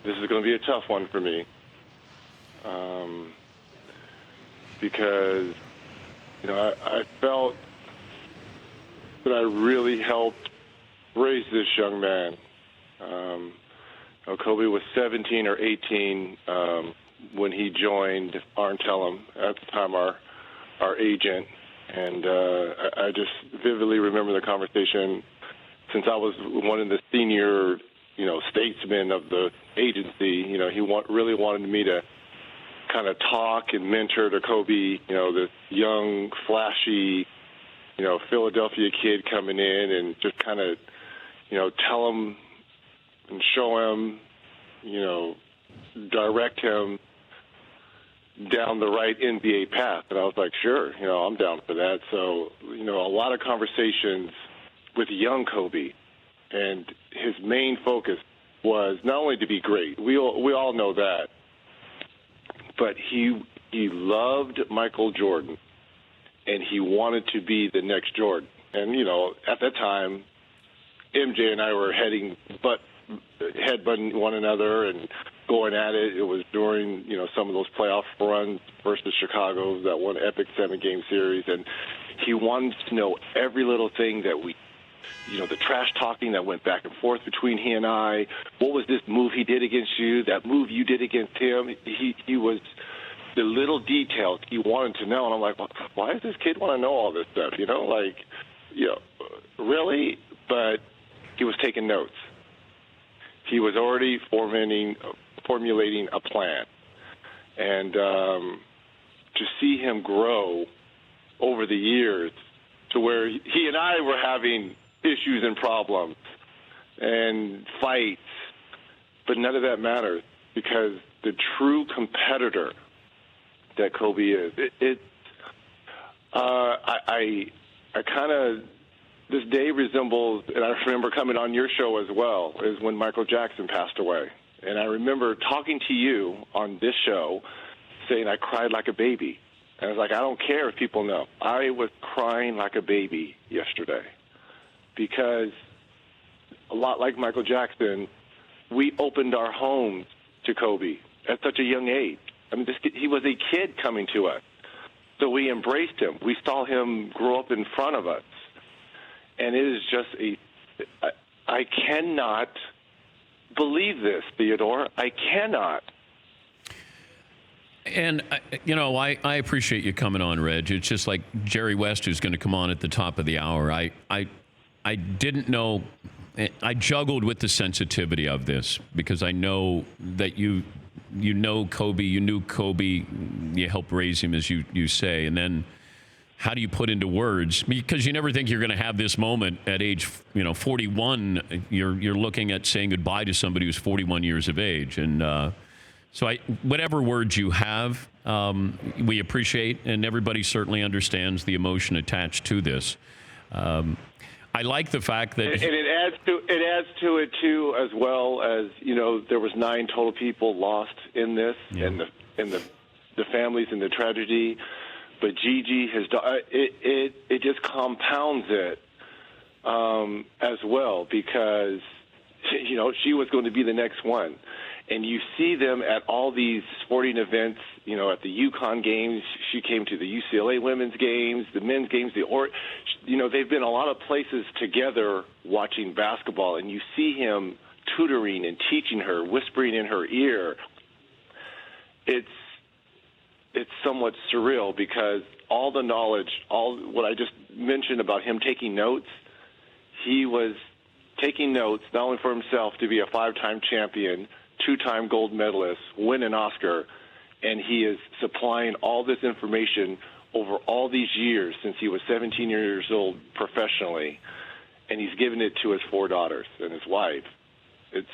this is going to be a tough one for me, because I felt that I really helped raise this young man. Kobe was 17 or 18 when he joined Arntellum, at the time our agent, and I just vividly remember the conversation, since I was one of the senior, statesmen of the agency. He really wanted me to kind of talk and mentor to Kobe, this young, flashy, Philadelphia kid coming in, and just kind of, tell him and show him, direct him down the right NBA path. And I was like, sure, I'm down for that. So, a lot of conversations with young Kobe, and his main focus was not only to be great, we all know that, but he loved Michael Jordan, and he wanted to be the next Jordan. And, at that time, MJ and I were headbutting one another and going at it. It was during, some of those playoff runs versus Chicago, that one epic 7-game series. And he wanted to know every little thing that the trash talking that went back and forth between he and I. What was this move he did against you? That move you did against him? He was the little details he wanted to know. And I'm like, well, why does this kid want to know all this stuff? Really? But he was taking notes. He was already formulating a plan. And to see him grow over the years to where he and I were having issues and problems and fights, but none of that matters, because the true competitor that Kobe is, I kind of, this day resembles, and I remember coming on your show as well, is when Michael Jackson passed away. And I remember talking to you on this show saying I cried like a baby. And I was like, I don't care if people know. I was crying like a baby yesterday, because a lot like Michael Jackson, we opened our homes to Kobe at such a young age. I mean, he was a kid coming to us. So we embraced him. We saw him grow up in front of us. And it is just I cannot believe this, Theodore. I cannot. And, I appreciate you coming on, Reg. It's just like Jerry West, who's going to come on at the top of the hour. I didn't know. I juggled with the sensitivity of this, because I know that you know Kobe, you knew Kobe, you helped raise him, as you say, and then how do you put into words? Because you never think you're going to have this moment at age, 41. You're looking at saying goodbye to somebody who's 41 years of age, and so whatever words you have, we appreciate, and everybody certainly understands the emotion attached to this. I like the fact that, and it adds to it too, as well as there was 9 total people lost in this, and the families and the tragedy. But Gigi has done it just compounds it as well, because she was going to be the next one. And you see them at all these sporting events, at the UConn games. She came to the UCLA women's games, the men's games, they've been a lot of places together watching basketball, and you see him tutoring and teaching her, whispering in her ear. It's somewhat surreal, because all the knowledge, all what I just mentioned about him taking notes, he was taking notes not only for himself to be a 5-time champion, 2-time gold medalist, win an Oscar, and he is supplying all this information over all these years since he was 17 years old professionally, and he's given it to his 4 daughters and his wife. It's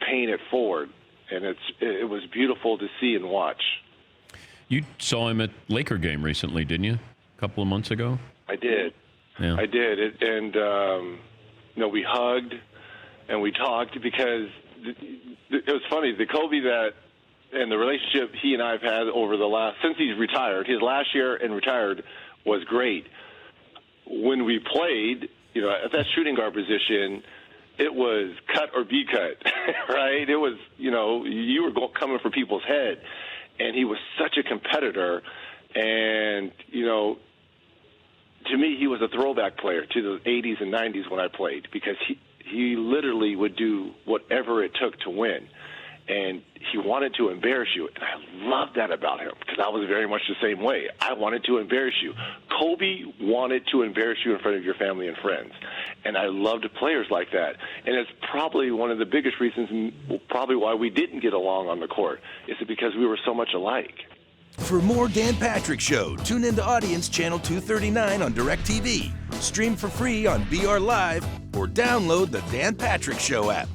paying it forward, and it was beautiful to see and watch. You saw him at Laker game recently, didn't you? A couple of months ago? I did. Yeah. I did. We hugged and we talked, because it was funny. The Kobe and the relationship he and I have had since he's retired, his last year and retired, was great. When we played, at that shooting guard position, it was cut or be cut, right? It was, you were coming for people's head, and he was such a competitor, and, to me, he was a throwback player to the 80s and 90s when I played, because he literally would do whatever it took to win, and he wanted to embarrass you, and I loved that about him, because I was very much the same way. I wanted to embarrass you. Kobe wanted to embarrass you in front of your family and friends, and I loved players like that, and it's probably one of the biggest reasons, probably why we didn't get along on the court, is because we were so much alike. For more Dan Patrick Show, tune into Audience Channel 239 on DirecTV, stream for free on BR Live, or download the Dan Patrick Show app.